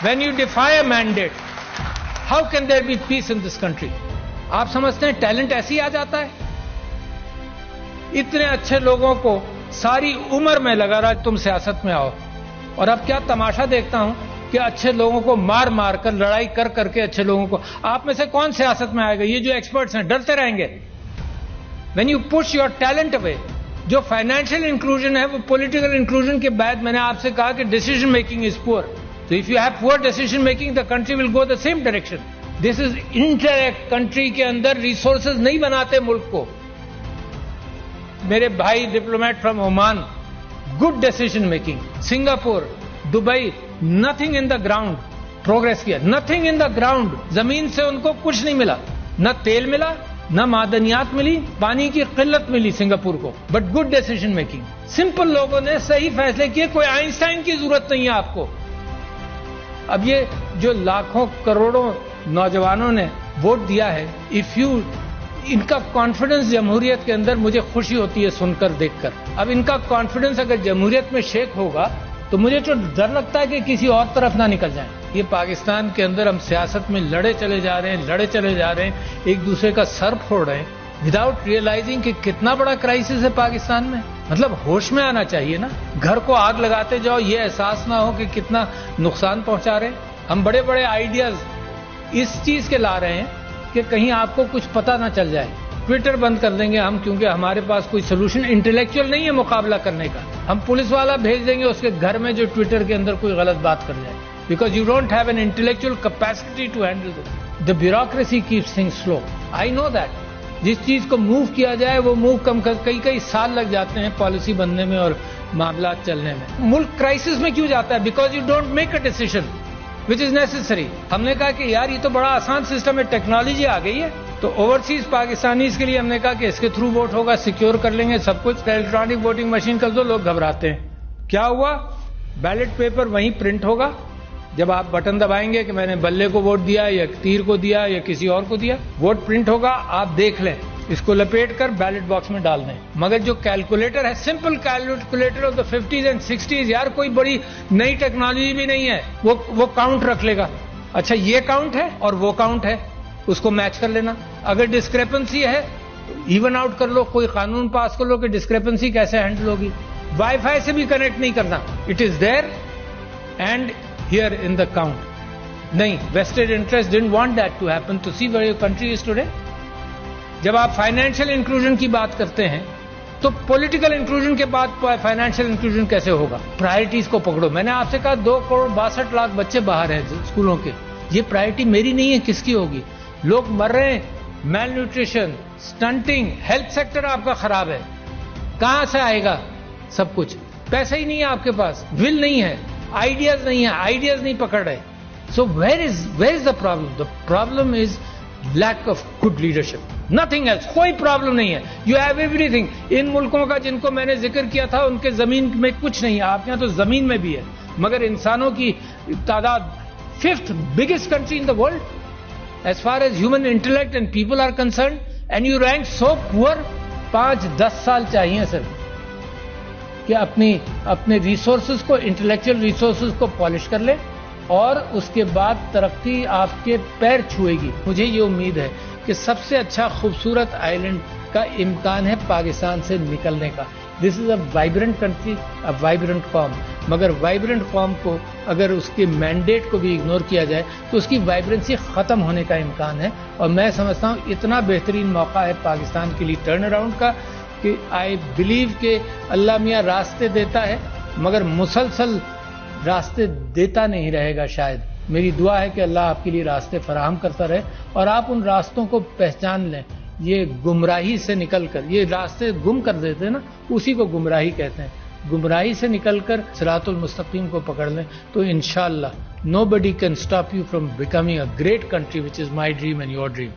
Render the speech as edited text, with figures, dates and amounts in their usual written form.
when you defy a mandate, how can there be peace in this country? آپ سمجھتے ہیں talent ایسے ہی آ جاتا ہے؟ اتنے اچھے لوگوں کو ساری عمر میں لگا رہا تم سیاست میں آؤ، اور اب کیا تماشا دیکھتا ہوں کہ اچھے لوگوں کو مار مار کر لڑائی کر کر کے اچھے لوگوں کو، آپ میں سے کون سیاست میں آئے گا؟ یہ جو ایکسپرٹس ہیں ڈرتے رہیں گے. when you push your talent away، جو فائنینشیل انکلوژن ہے وہ پولیٹیکل انکلوژن کے بعد میں نے آپ سے کہا کہ ڈیسیژن میکنگ از پور. So if you have poor decision making, the country will go the same direction. This is interact country کے اندر ریسورسز نہیں بناتے ملک کو. میرے بھائی diplomat from Oman, good decision making. Singapore, Dubai, nothing in the ground progress کیا، nothing in the ground. زمین سے ان کو کچھ نہیں ملا، نہ تیل ملا، نہ معدنیات ملی، پانی کی قلت ملی سنگاپور کو، but good decision making. Simple لوگوں نے صحیح فیصلے کیے، کوئی آئنسٹائن کی ضرورت نہیں ہے آپ کو. اب یہ جو لاکھوں کروڑوں نوجوانوں نے ووٹ دیا ہے، ان کا کانفیڈنس جمہوریت کے اندر مجھے خوشی ہوتی ہے سن کر دیکھ کر. اب ان کا کانفیڈنس اگر جمہوریت میں شیک ہوگا تو مجھے تو ڈر لگتا ہے کہ کسی اور طرف نہ نکل جائیں. یہ پاکستان کے اندر ہم سیاست میں لڑے چلے جا رہے ہیں، ایک دوسرے کا سر پھوڑ رہے ہیں وداؤٹ ریئلائزنگ کہ کتنا بڑا کرائسس ہے پاکستان میں. مطلب ہوش میں آنا چاہیے نا. گھر کو آگ لگاتے جاؤ، یہ احساس نہ ہو کہ کتنا نقصان پہنچا رہے ہیں. ہم بڑے بڑے آئیڈیاز اس چیز کے لا رہے ہیں کہ کہیں آپ کو کچھ پتہ نہ چل جائے. ٹویٹر بند کر دیں گے ہم، کیونکہ ہمارے پاس کوئی سولوشن انٹلیکچوئل نہیں ہے مقابلہ کرنے کا. ہم پولیس والا بھیج دیں گے اس کے گھر میں جو ٹویٹر کے اندر کوئی غلط بات کر جائے، because you don't have an intellectual capacity to handle this. The bureaucracy keeps things slow. I know that. جس چیز کو موو کیا جائے وہ موو کئی سال لگ جاتے ہیں پالیسی بننے میں اور معاملات چلنے میں. ملک کرائسس میں کیوں جاتا ہے؟ Because you don't make a decision which is necessary. ہم نے کہا کہ یار یہ تو بڑا آسان سسٹم ہے، ٹیکنالوجی آ گئی ہے، تو اوورسیز پاکستانیز کے لیے ہم نے کہا کہ اس کے تھرو ووٹ ہوگا، سیکیور کر لیں گے سب کچھ. الیکٹرانک ووٹنگ مشین کر دو، لوگ گھبراتے ہیں. کیا ہوا؟ بیلٹ پیپر وہیں پرنٹ ہوگا. جب آپ بٹن دبائیں گے کہ میں نے بلے کو ووٹ دیا یا تیر کو دیا یا کسی اور کو دیا، ووٹ پرنٹ ہوگا، آپ دیکھ لیں، اس کو لپیٹ کر بیلٹ باکس میں ڈال دیں. مگر جو کیلکولیٹر ہے، simple calculator of the 50s and 60s، یار کوئی بڑی نئی ٹیکنالوجی بھی نہیں ہے، وہ کاؤنٹ رکھ لے گا. اچھا یہ کاؤنٹ ہے اور وہ کاؤنٹ ہے، اس کو میچ کر لینا. اگر ڈسکریپنسی ہے ایون آؤٹ کر لو، کوئی قانون پاس کر لو کہ ڈسکریپنسی کیسے ہینڈل ہوگی. وائی فائی سے بھی کنیکٹ نہیں کرنا، it is there and here in the count. نہیں، vested interest didn't want that to happen. To see where your country is today. جب آپ فائنینشیل انکلوژن کی بات کرتے ہیں تو پولیٹیکل انکلوژن کے بعد فائنینشیل انکلوژن کیسے ہوگا؟ پرائرٹیز کو پکڑو. میں نے آپ سے کہا 2.62 کروڑ بچے باہر ہیں اسکولوں کے. یہ پرائرٹی میری نہیں ہے، کس کی ہوگی؟ لوگ مر رہے ہیں، میل نیوٹریشن، سٹنٹنگ، ہیلتھ سیکٹر آپ کا خراب ہے. کہاں سے آئے گا سب کچھ؟ پیسہ ہی نہیں ہے آپ کے پاس، ول نہیں ہے، آئیڈیاز نہیں ہے، آئیڈیاز نہیں پکڑ رہے. So where is the problem? The problem is lack of good leadership, nothing else. کوئی پرابلم نہیں ہے. You have everything. ان ملکوں کا جن کو میں نے ذکر کیا تھا ان کے زمین میں کچھ نہیں ہے، آپ کے یہاں تو زمین میں بھی ہے، مگر انسانوں کی تعداد 5th biggest country in the world as far as human intellect and people are concerned, and you rank so poor. 5-10 سال چاہیے سر کہ اپنے ریسورسز کو، انٹلیکچوئل ریسورسز کو پالش کر لے، اور اس کے بعد ترقی آپ کے پیر چھوئے گی. مجھے یہ امید ہے کہ سب سے اچھا خوبصورت آئیلینڈ کا امکان ہے پاکستان سے نکلنے کا. دس از اے وائبرنٹ کنٹری، اے وائبرنٹ قوم. مگر وائبرنٹ قوم کو اگر اس کے مینڈیٹ کو بھی اگنور کیا جائے تو اس کی وائبرنسی ختم ہونے کا امکان ہے. اور میں سمجھتا ہوں اتنا بہترین موقع ہے پاکستان کے لیے ٹرن اراؤنڈ کا کہ آئی بلیو کہ اللہ میاں راستے دیتا ہے مگر مسلسل راستے دیتا نہیں رہے گا شاید. میری دعا ہے کہ اللہ آپ کے لیے راستے فراہم کرتا رہے اور آپ ان راستوں کو پہچان لیں. یہ گمراہی سے نکل کر، یہ راستے گم کر دیتے ہیں نا، اسی کو گمراہی کہتے ہیں. گمراہی سے نکل کر صراط المستقیم کو پکڑ لیں تو انشاءاللہ nobody can stop you from becoming a great country, which is my dream and your dream.